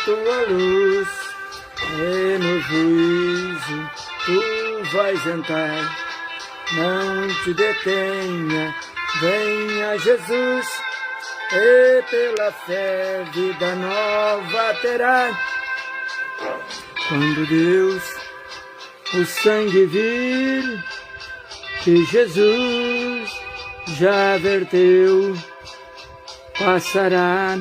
tua luz, e no juízo tu vais entrar. Não te detenha, venha Jesus, e pela fé vida nova terá. Quando Deus o sangue vir, que Jesus já verteu, passará.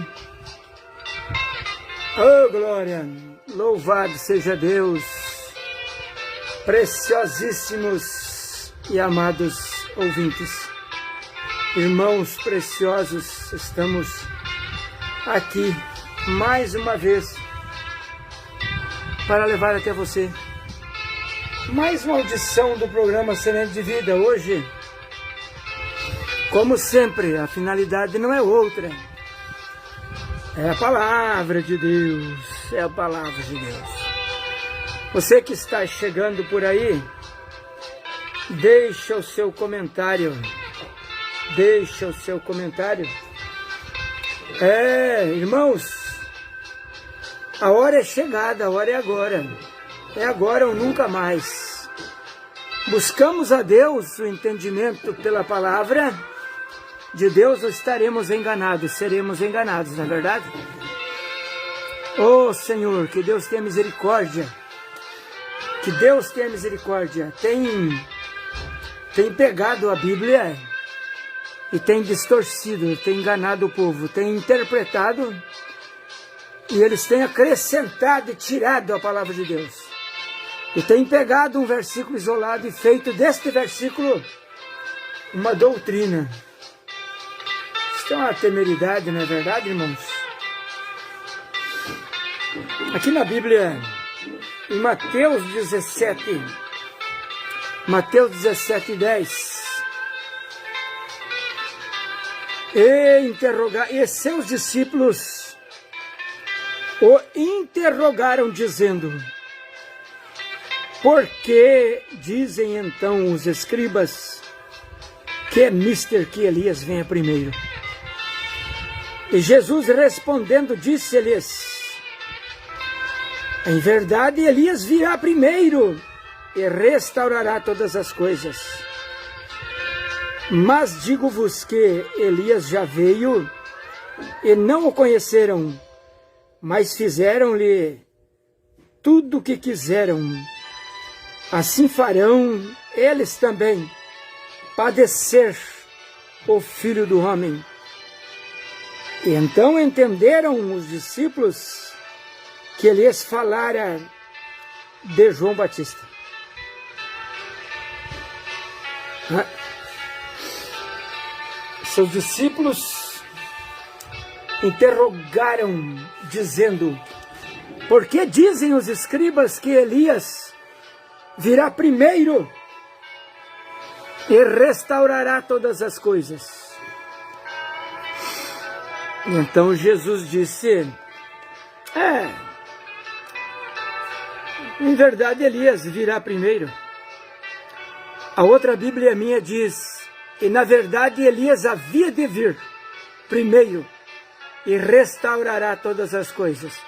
Oh glória, louvado seja Deus, preciosíssimos e amados ouvintes, irmãos preciosos, estamos aqui mais uma vez para levar até você mais uma audição do programa Semente de Vida. Hoje, como sempre, a finalidade não é outra, é a palavra de Deus, é a palavra de Deus. Você que está chegando por aí, deixa o seu comentário, irmãos, a hora é chegada, a hora é agora ou nunca mais. Buscamos a Deus o entendimento pela palavra de Deus, ou estaremos enganados, seremos enganados, não é verdade? Oh Senhor, que Deus tenha misericórdia, que Deus tenha misericórdia. Tem pegado a Bíblia e tem distorcido, tem enganado o povo, tem interpretado e eles têm acrescentado e tirado a palavra de Deus. E tem pegado um versículo isolado e feito deste versículo uma doutrina. Isso é uma temeridade, não é verdade, irmãos? Aqui na Bíblia, em Mateus 17:10, e seus discípulos o interrogaram, dizendo: por que dizem então os escribas que é mister que Elias venha primeiro? E Jesus respondendo disse-lhes: em verdade Elias virá primeiro e restaurará todas as coisas. Mas digo-vos que Elias já veio e não o conheceram, mas fizeram-lhe tudo o que quiseram. Assim farão eles também padecer o Filho do Homem. E então entenderam os discípulos que Elias falara de João Batista. Seus discípulos interrogaram, dizendo: por que dizem os escribas que Elias virá primeiro e restaurará todas as coisas? E então Jesus disse: em verdade Elias virá primeiro. A outra Bíblia minha diz: e na verdade Elias havia de vir primeiro e restaurará todas as coisas.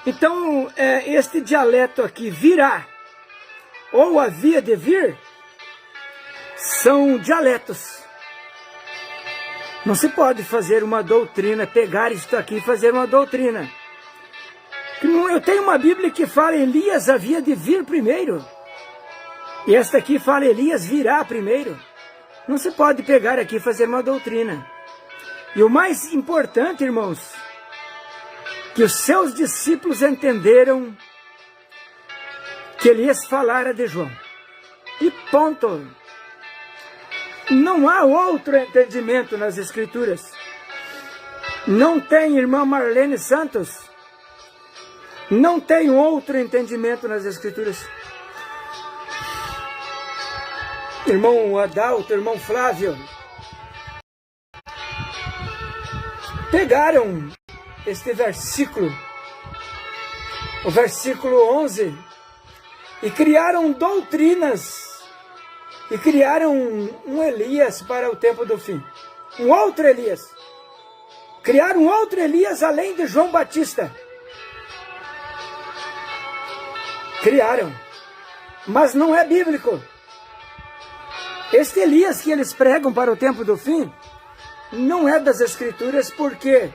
Então, este dialeto aqui, virá ou havia de vir, são dialetos. Não se pode fazer uma doutrina, pegar isto aqui e fazer uma doutrina. Eu tenho uma Bíblia que fala Elias havia de vir primeiro. E esta aqui fala Elias virá primeiro. Não se pode pegar aqui e fazer uma doutrina. E o mais importante, irmãos, que os seus discípulos entenderam que Elias falara de João. E ponto. Não há outro entendimento nas Escrituras. Não tem, irmã Marlene Santos, não tem outro entendimento nas Escrituras. Irmão Adalto, irmão Flávio, pegaram este versículo, o versículo 11, e criaram doutrinas, e criaram um Elias para o tempo do fim, um outro Elias. Criaram um outro Elias além de João Batista. Criaram. Mas não é bíblico. Este Elias que eles pregam para o tempo do fim, não é das Escrituras, porque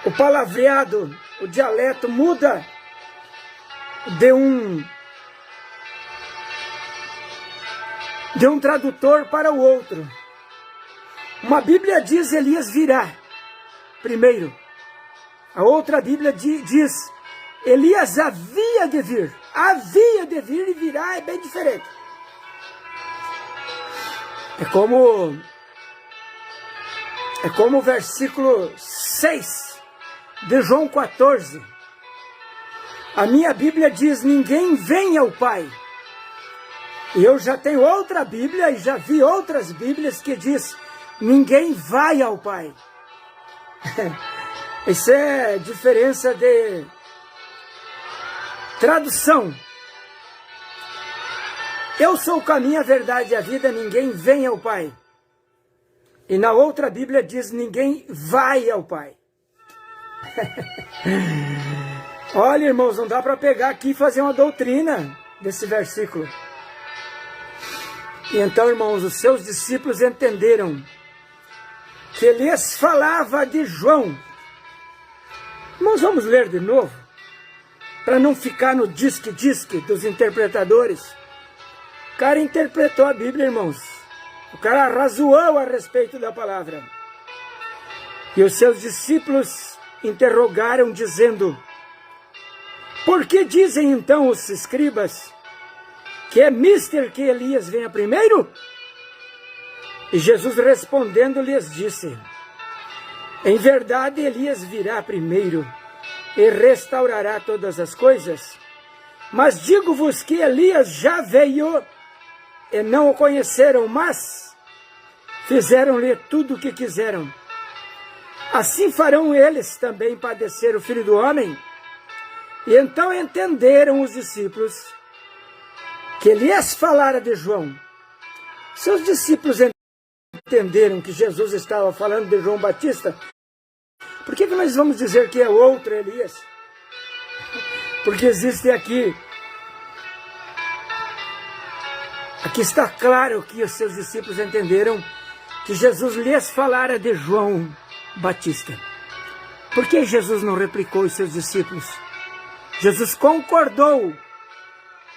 o palavreado, o dialeto muda de um tradutor para o outro. Uma Bíblia diz Elias virá primeiro. A outra Bíblia diz Elias havia de vir. Havia de vir e virá é bem diferente. É como o versículo 6 de João 14. A minha Bíblia diz, ninguém vem ao Pai. E eu já tenho outra Bíblia e já vi outras Bíblias que diz, ninguém vai ao Pai. Isso é diferença de tradução. Eu sou o caminho, a verdade e a vida, ninguém vem ao Pai. E na outra Bíblia diz, ninguém vai ao Pai. Olha, irmãos, não dá para pegar aqui e fazer uma doutrina desse versículo. E então, irmãos, os seus discípulos entenderam que Elias falava de João. Nós vamos ler de novo, para não ficar no disque-disque dos interpretadores. O cara interpretou a Bíblia, irmãos. O cara razoou a respeito da palavra. E os seus discípulos interrogaram, dizendo, por que dizem então os escribas que é mister que Elias venha primeiro? E Jesus respondendo lhes disse, em verdade Elias virá primeiro e restaurará todas as coisas. Mas digo-vos que Elias já veio e não o conheceram, mas fizeram-lhe tudo o que quiseram. Assim farão eles também padecer o Filho do Homem. E então entenderam os discípulos que Elias falara de João. Seus discípulos entenderam que Jesus estava falando de João Batista. Por que nós vamos dizer que é outro Elias? Porque existe aqui está claro que os seus discípulos entenderam que Jesus lhes falara de João Batista. Por que Jesus não replicou os seus discípulos? Jesus concordou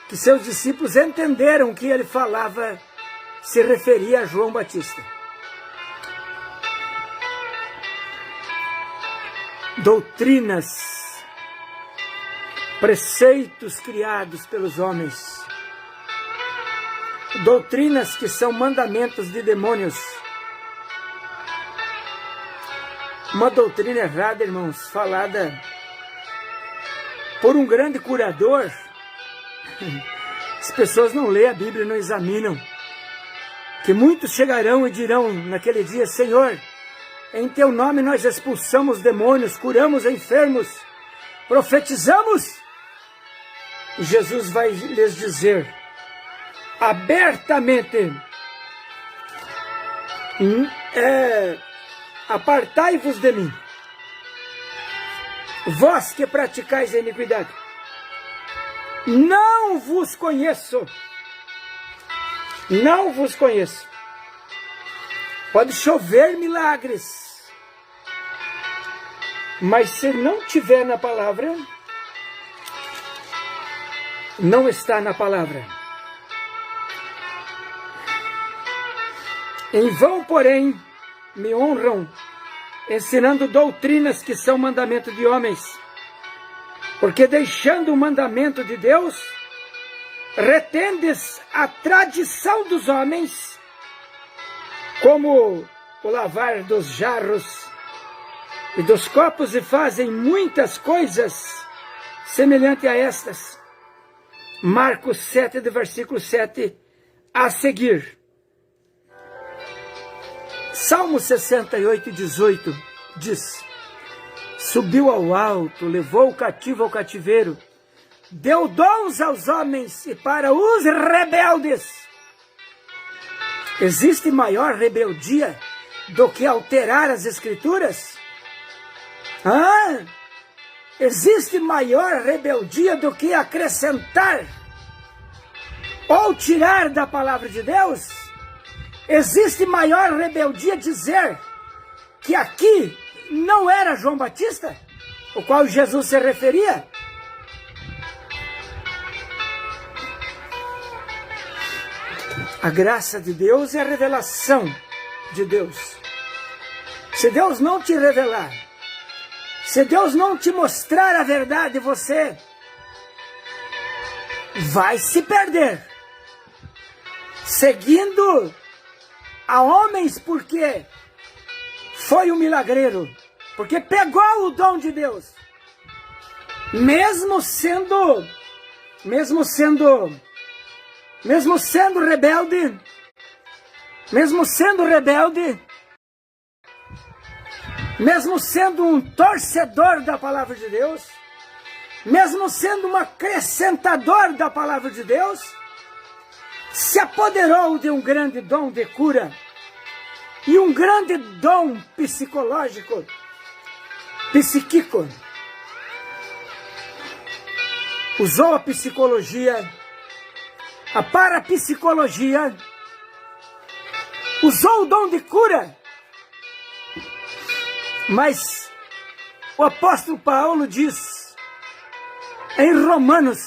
que seus discípulos entenderam que ele falava, se referia a João Batista. Doutrinas, preceitos criados pelos homens, doutrinas que são mandamentos de demônios. Uma doutrina errada, irmãos, falada por um grande curador. As pessoas não lêem a Bíblia, não examinam. Que muitos chegarão e dirão naquele dia, Senhor, em teu nome nós expulsamos demônios, curamos enfermos, profetizamos. E Jesus vai lhes dizer abertamente, apartai-vos de mim, vós que praticais a iniquidade, não vos conheço, não vos conheço. Pode chover milagres, mas se não tiver na palavra, não está na palavra. Em vão, porém, me honram, ensinando doutrinas que são mandamento de homens, porque deixando o mandamento de Deus, retendes a tradição dos homens, como o lavar dos jarros e dos copos, e fazem muitas coisas semelhantes a estas. Marcos 7, do versículo 7 a seguir. Salmo 68, 18 diz, subiu ao alto, levou o cativo ao cativeiro, deu dons aos homens e para os rebeldes. Existe maior rebeldia do que alterar as Escrituras? existe maior rebeldia do que acrescentar ou tirar da palavra de Deus? Existe maior rebeldia dizer que aqui não era João Batista, o qual Jesus se referia? A graça de Deus é a revelação de Deus. Se Deus não te revelar, se Deus não te mostrar a verdade, você vai se perder, seguindo a homens, porque foi um milagreiro, porque pegou o dom de Deus, mesmo sendo rebelde, mesmo sendo um torcedor da palavra de Deus, mesmo sendo um acrescentador da palavra de Deus, se apoderou de um grande dom de cura e um grande dom psicológico, psíquico. Usou a psicologia, a parapsicologia, usou o dom de cura. Mas o apóstolo Paulo diz em Romanos,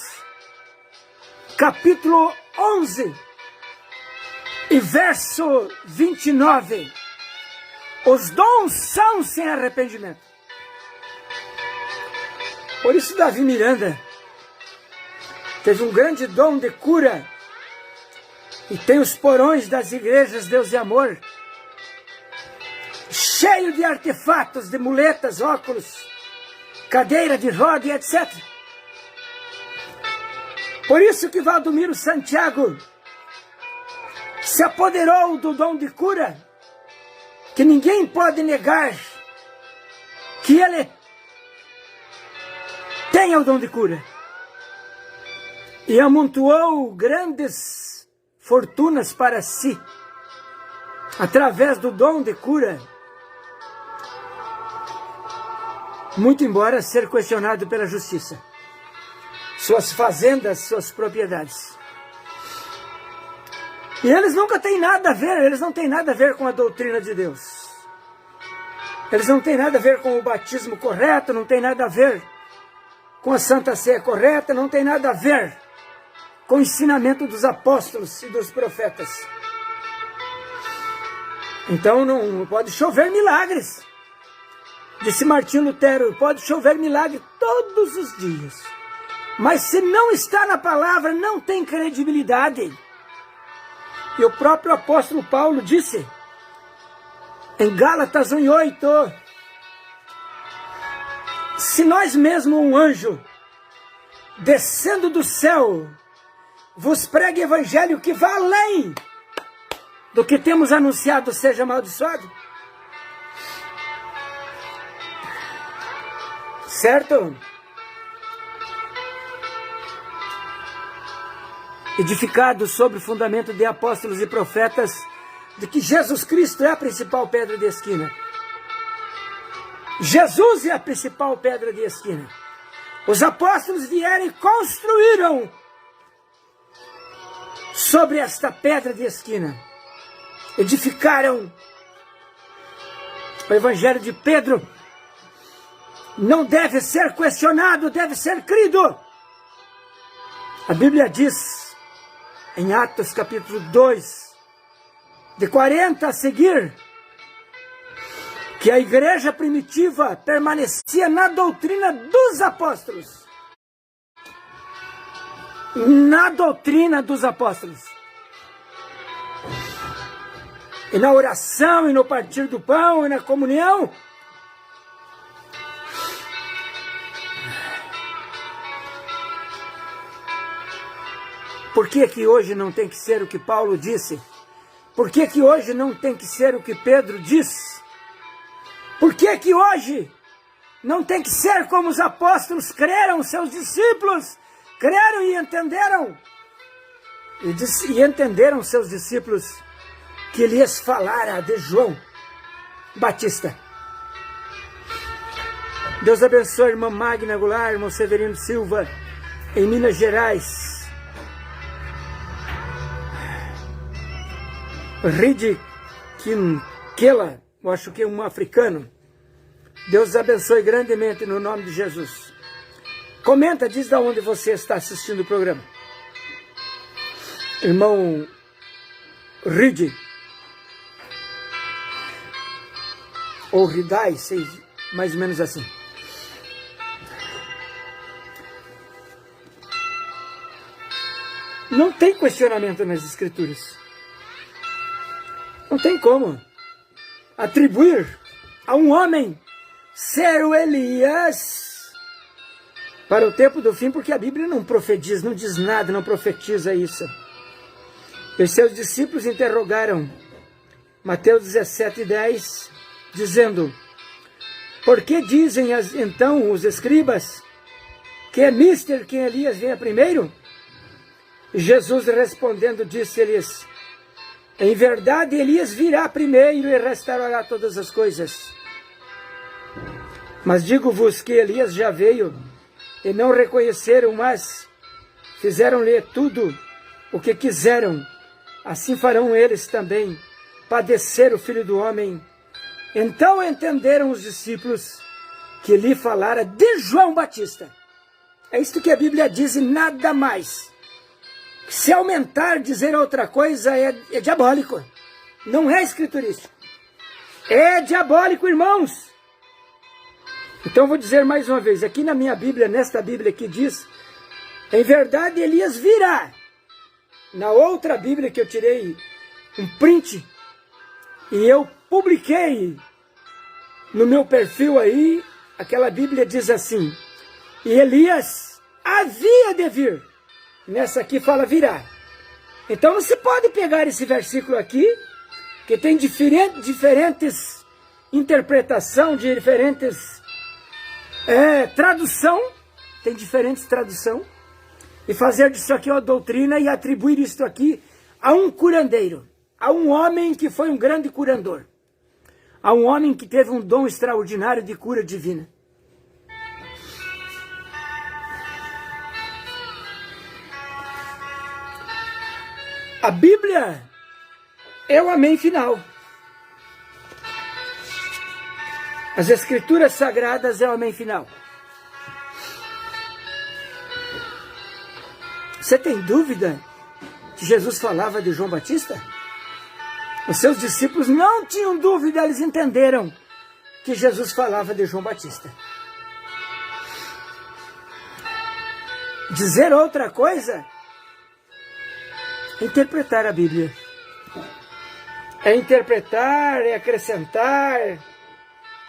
capítulo 11, e verso 29, os dons são sem arrependimento. Por isso Davi Miranda teve um grande dom de cura, e tem os porões das igrejas Deus e Amor cheio de artefatos, de muletas, óculos, cadeira de roda e etc. Por isso que Valdomiro Santiago se apoderou do dom de cura, que ninguém pode negar que ele tenha o dom de cura. E amontoou grandes fortunas para si, através do dom de cura, muito embora ser questionado pela justiça. Suas fazendas, suas propriedades. E eles nunca têm nada a ver, eles não têm nada a ver com a doutrina de Deus. Eles não têm nada a ver com o batismo correto, não tem nada a ver com a Santa Ceia correta, não tem nada a ver com o ensinamento dos apóstolos e dos profetas. Então não pode chover milagres. Disse Martinho Lutero, pode chover milagre todos os dias. Mas se não está na palavra, não tem credibilidade. E o próprio apóstolo Paulo disse, em Gálatas 1:8, se nós mesmo, um anjo, descendo do céu, vos pregue evangelho que vá além do que temos anunciado, seja amaldiçoado. Certo? Edificado sobre o fundamento de apóstolos e profetas, de que Jesus Cristo é a principal pedra de esquina. Jesus é a principal pedra de esquina. Os apóstolos vieram e construíram sobre esta pedra de esquina. Edificaram o Evangelho de Pedro. Não deve ser questionado, deve ser crido. A Bíblia diz, em Atos capítulo 2, de 40 a seguir, que a igreja primitiva permanecia na doutrina dos apóstolos. Na doutrina dos apóstolos. E na oração, e no partir do pão, e na comunhão. Por que que hoje não tem que ser o que Paulo disse? Por que que hoje não tem que ser o que Pedro disse? Por que que hoje não tem que ser como os apóstolos creram, seus discípulos creram e entenderam? E entenderam seus discípulos que Elias falara de João Batista. Deus abençoe a irmã Magna Goulart, irmão Severino Silva, em Minas Gerais. Ridi Kinkela, eu acho que é um africano. Deus abençoe grandemente no nome de Jesus. Comenta, diz de onde você está assistindo o programa. Irmão Ridi. Ou Ridai, sei, mais ou menos assim. Não tem questionamento nas Escrituras. Não tem como atribuir a um homem ser o Elias para o tempo do fim, porque a Bíblia não profetiza, não diz nada, não profetiza isso. E seus discípulos interrogaram Mateus 17:10, dizendo: por que dizem então os escribas que é mister que Elias venha primeiro? E Jesus respondendo disse-lhes: em verdade Elias virá primeiro e restaurará todas as coisas. Mas digo-vos que Elias já veio e não reconheceram, mas fizeram-lhe tudo o que quiseram. Assim farão eles também padecer o Filho do Homem. Então entenderam os discípulos que lhe falara de João Batista. É isto que a Bíblia diz e nada mais. Se aumentar, dizer outra coisa é diabólico. Não é escriturístico. É diabólico, irmãos. Então vou dizer mais uma vez. Aqui na minha Bíblia, nesta Bíblia que diz: em verdade Elias virá. Na outra Bíblia que eu tirei um print e eu publiquei no meu perfil aí, aquela Bíblia diz assim: e Elias havia de vir. Nessa aqui fala virá. Então não se pode pegar esse versículo aqui, que tem diferentes interpretação, diferentes tradução, tem diferentes tradução, e fazer disso aqui uma doutrina e atribuir isto aqui a um curandeiro, a um homem que foi um grande curandor, a um homem que teve um dom extraordinário de cura divina. A Bíblia é o amém final. As Escrituras Sagradas é o amém final. Você tem dúvida que Jesus falava de João Batista? Os seus discípulos não tinham dúvida, eles entenderam que Jesus falava de João Batista. Dizer outra coisa é interpretar a Bíblia. É interpretar, é acrescentar,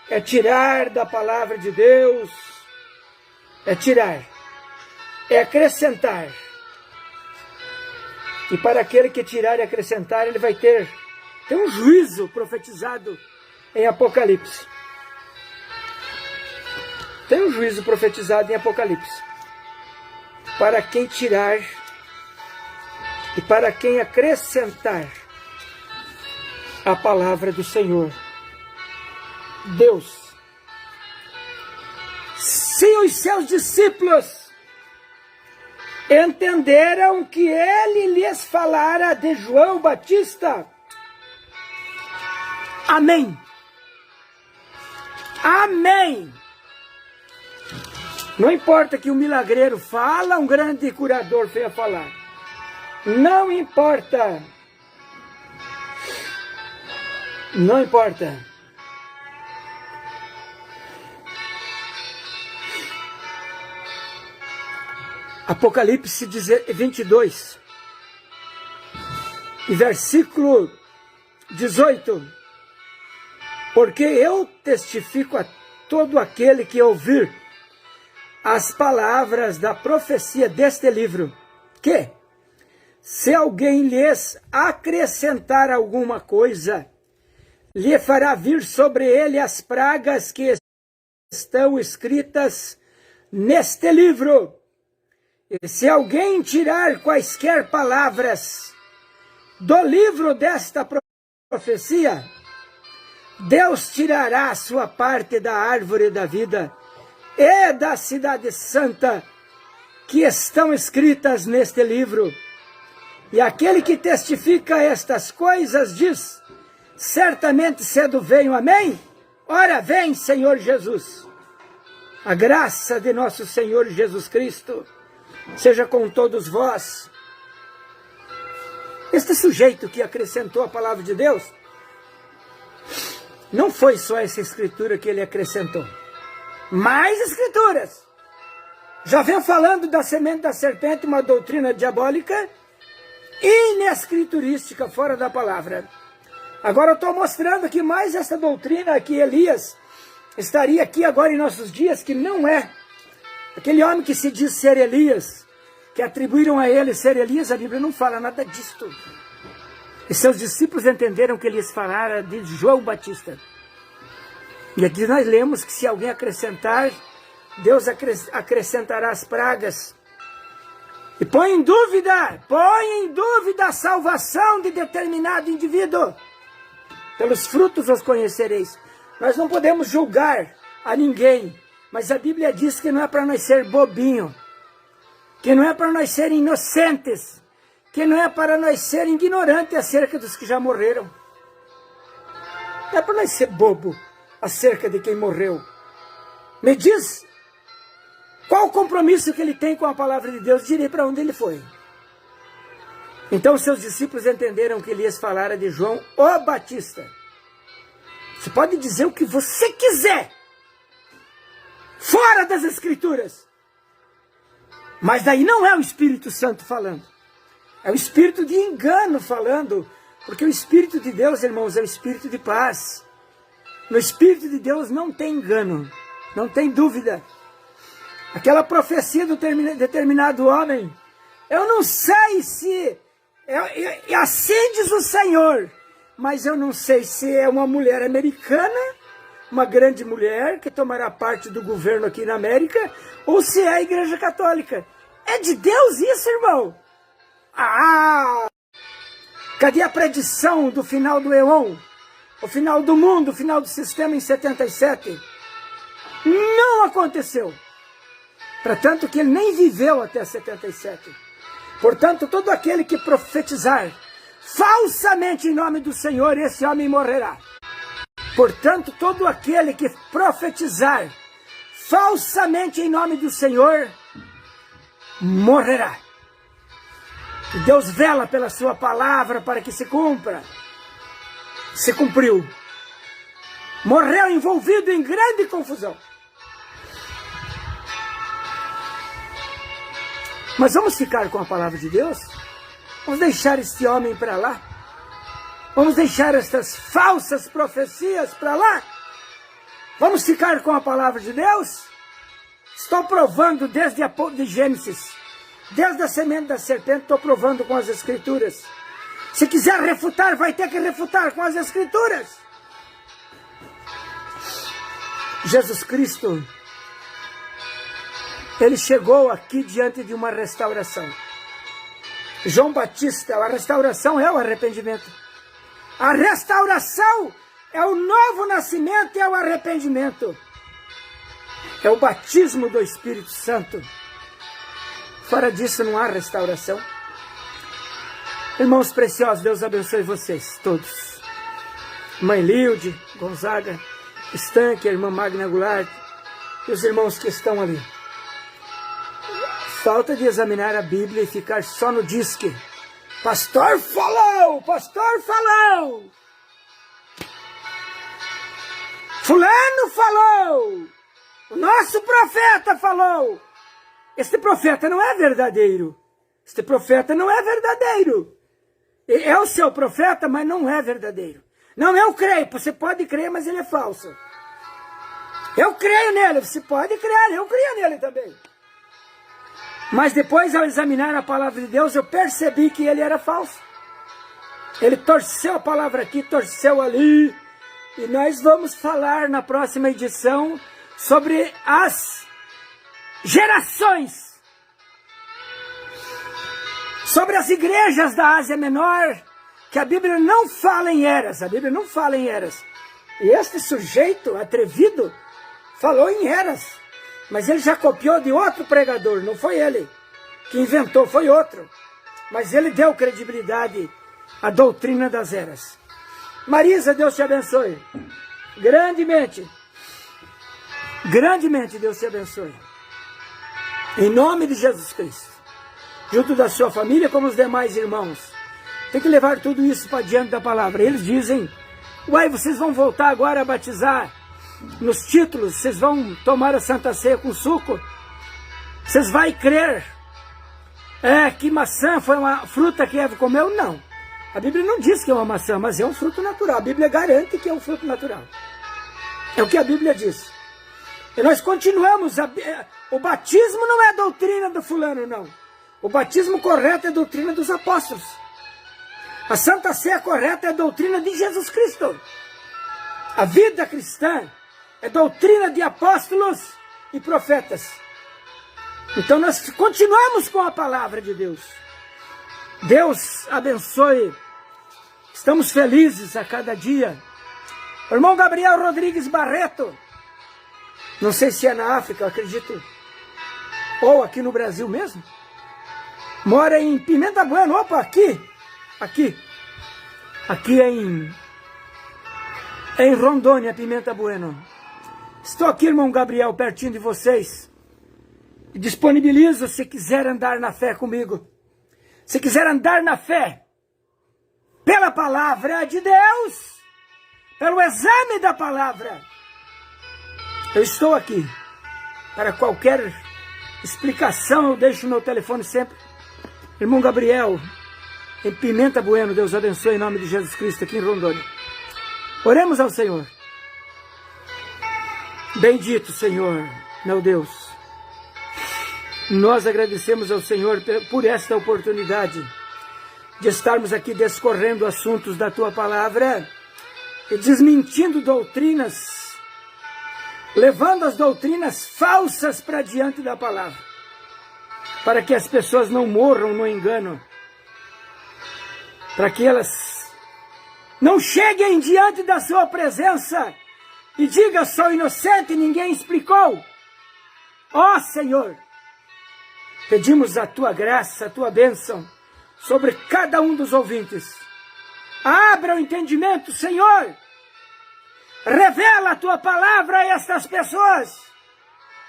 é tirar da palavra de Deus, é tirar, é acrescentar. E para aquele que tirar e acrescentar, ele vai ter um juízo profetizado em Apocalipse. Tem um juízo profetizado em Apocalipse. Para quem tirar e para quem acrescentar a palavra do Senhor. Deus, se os seus discípulos entenderam que ele lhes falara de João Batista, amém. Amém. Não importa que o milagreiro fala, um grande curador venha falar. Não importa. Não importa. Apocalipse 22 e versículo 18. Porque eu testifico a todo aquele que ouvir as palavras da profecia deste livro, que, se alguém lhes acrescentar alguma coisa, lhe fará vir sobre ele as pragas que estão escritas neste livro. E se alguém tirar quaisquer palavras do livro desta profecia, Deus tirará a sua parte da árvore da vida e da cidade santa, que estão escritas neste livro. E aquele que testifica estas coisas diz: certamente cedo venho, amém? Ora vem, Senhor Jesus. A graça de nosso Senhor Jesus Cristo seja com todos vós. Este sujeito que acrescentou a palavra de Deus, não foi só essa escritura que ele acrescentou. Mais escrituras. Já vem falando da semente da serpente, uma doutrina diabólica inescriturística, fora da palavra. Agora eu estou mostrando que mais essa doutrina que Elias estaria aqui agora em nossos dias, que não é. Aquele homem que se diz ser Elias, que atribuíram a ele ser Elias, a Bíblia não fala nada disto. E seus discípulos entenderam que Elias falara de João Batista. E aqui nós lemos que se alguém acrescentar, Deus acrescentará as pragas. E põe em dúvida a salvação de determinado indivíduo. Pelos frutos os conhecereis. Nós não podemos julgar a ninguém, mas a Bíblia diz que não é para nós ser bobinho, que não é para nós ser inocentes, que não é para nós ser ignorantes acerca dos que já morreram. Não é para nós ser bobo acerca de quem morreu. Me diz, qual o compromisso que ele tem com a palavra de Deus? Direi para onde ele foi. Então seus discípulos entenderam que Elias falara de João o Batista. Você pode dizer o que você quiser, fora das Escrituras. Mas daí não é o Espírito Santo falando. É o espírito de engano falando. Porque o Espírito de Deus, irmãos, é o Espírito de paz. No Espírito de Deus não tem engano, não tem dúvida. Aquela profecia do determinado homem, eu não sei se... assim diz o Senhor, mas eu não sei se é uma mulher americana, uma grande mulher que tomará parte do governo aqui na América, ou se é a Igreja Católica. É de Deus isso, irmão? Ah! Cadê a predição do final do Eon? O final do mundo, o final do sistema em 77? Não aconteceu. Portanto, que ele nem viveu até 77. Portanto, todo aquele que profetizar falsamente em nome do Senhor, esse homem morrerá. Portanto, todo aquele que profetizar falsamente em nome do Senhor, morrerá. E Deus vela pela sua palavra para que se cumpra. Se cumpriu. Morreu envolvido em grande confusão. Mas vamos ficar com a palavra de Deus? Vamos deixar este homem para lá? Vamos deixar estas falsas profecias para lá? Vamos ficar com a palavra de Deus? Estou provando desde Gênesis, desde a semente da serpente, estou provando com as Escrituras. Se quiser refutar, vai ter que refutar com as Escrituras. Jesus Cristo, ele chegou aqui diante de uma restauração. João Batista, a restauração é o arrependimento. A restauração é o novo nascimento, é o arrependimento. É o batismo do Espírito Santo. Fora disso não há restauração. Irmãos preciosos, Deus abençoe vocês todos. Mãe Lilde, Gonzaga, Estanque, a irmã Magna Goulart e os irmãos que estão ali. Falta de examinar a Bíblia e ficar só no disque. Pastor falou! Pastor falou! Fulano falou! O nosso profeta falou! Este profeta não é verdadeiro. Este profeta não é verdadeiro. É o seu profeta, mas não é verdadeiro. Não, eu creio. Você pode crer, mas ele é falso. Eu creio nele. Você pode crer, eu creio nele também. Mas depois, ao examinar a palavra de Deus, eu percebi que ele era falso. Ele torceu a palavra aqui, torceu ali. E nós vamos falar na próxima edição sobre as gerações. Sobre as igrejas da Ásia Menor, que a Bíblia não fala em eras. A Bíblia não fala em eras. E este sujeito atrevido falou em eras. Mas ele já copiou de outro pregador, não foi ele que inventou, foi outro. Mas ele deu credibilidade à doutrina das eras. Marisa, Deus te abençoe. Grandemente. Grandemente Deus te abençoe. Em nome de Jesus Cristo. Junto da sua família, como os demais irmãos. Tem que levar tudo isso para diante da palavra. Eles dizem, uai, vocês vão voltar agora a batizar nos títulos, vocês vão tomar a Santa Ceia com suco, vocês vão crer que maçã foi uma fruta que Eva comeu? Não. A Bíblia não diz que é uma maçã, mas é um fruto natural. A Bíblia garante que é um fruto natural. É o que a Bíblia diz. E nós continuamos. O batismo não é a doutrina do fulano, não. O batismo correto é a doutrina dos apóstolos. A Santa Ceia correta é a doutrina de Jesus Cristo. A vida cristã é doutrina de apóstolos e profetas. Então nós continuamos com a palavra de Deus. Deus abençoe. Estamos felizes a cada dia. O irmão Gabriel Rodrigues Barreto, não sei se é na África, eu acredito, ou aqui no Brasil mesmo, mora em Pimenta Bueno. Opa, aqui em Rondônia, Pimenta Bueno. Estou aqui, irmão Gabriel, pertinho de vocês. E disponibilizo se quiser andar na fé comigo. Se quiser andar na fé, pela palavra de Deus, pelo exame da palavra, eu estou aqui. Para qualquer explicação, eu deixo meu telefone sempre. Irmão Gabriel, em Pimenta Bueno, Deus abençoe em nome de Jesus Cristo aqui em Rondônia. Oremos ao Senhor. Bendito Senhor, meu Deus. Nós agradecemos ao Senhor por esta oportunidade de estarmos aqui discorrendo assuntos da Tua Palavra e desmentindo doutrinas, levando as doutrinas falsas para diante da Palavra, para que as pessoas não morram no engano, para que elas não cheguem diante da Sua presença e digam, sou inocente, ninguém explicou. Ó Senhor, pedimos a Tua graça, a Tua bênção sobre cada um dos ouvintes. Abra o entendimento, Senhor. Revela a Tua palavra a estas pessoas,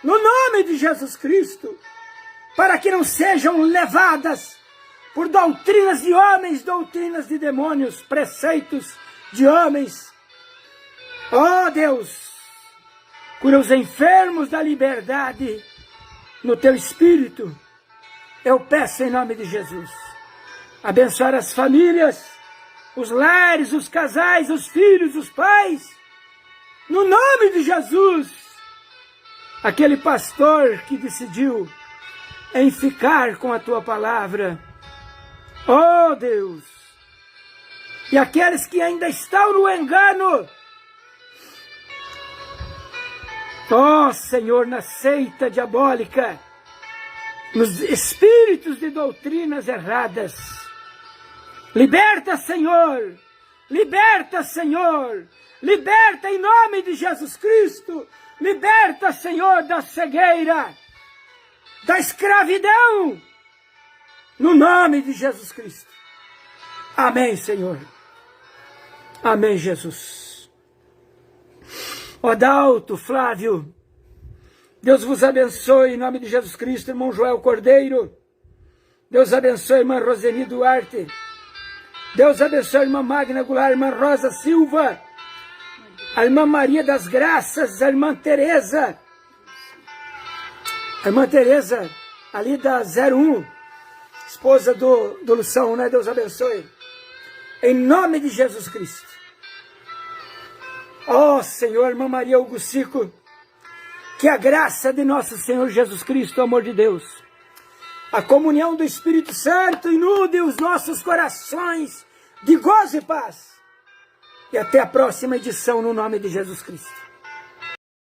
no nome de Jesus Cristo, para que não sejam levadas por doutrinas de homens, doutrinas de demônios, preceitos de homens. Ó Deus, cura os enfermos da liberdade no Teu Espírito. Eu peço em nome de Jesus. Abençoar as famílias, os lares, os casais, os filhos, os pais. No nome de Jesus. Aquele pastor que decidiu em ficar com a Tua palavra. Oh Deus. E aqueles que ainda estão no engano. Oh Senhor, na seita diabólica, nos espíritos de doutrinas erradas. Liberta, Senhor! Liberta, Senhor! Liberta em nome de Jesus Cristo! Liberta, Senhor, da cegueira, da escravidão, no nome de Jesus Cristo. Amém, Senhor. Amém, Jesus. Odalto, Flávio, Deus vos abençoe em nome de Jesus Cristo, irmão Joel Cordeiro. Deus abençoe, irmã Roseni Duarte. Deus abençoe a irmã Magna Goulart, a irmã Rosa Silva, a irmã Maria das Graças, a irmã Tereza. A irmã Tereza, ali da 01, esposa do Lução, né? Deus abençoe. Em nome de Jesus Cristo. Ó Senhor, irmã Maria Augustico, que a graça de nosso Senhor Jesus Cristo, o amor de Deus, a comunhão do Espírito Santo inunde os nossos corações de gozo e paz. E até a próxima edição no nome de Jesus Cristo.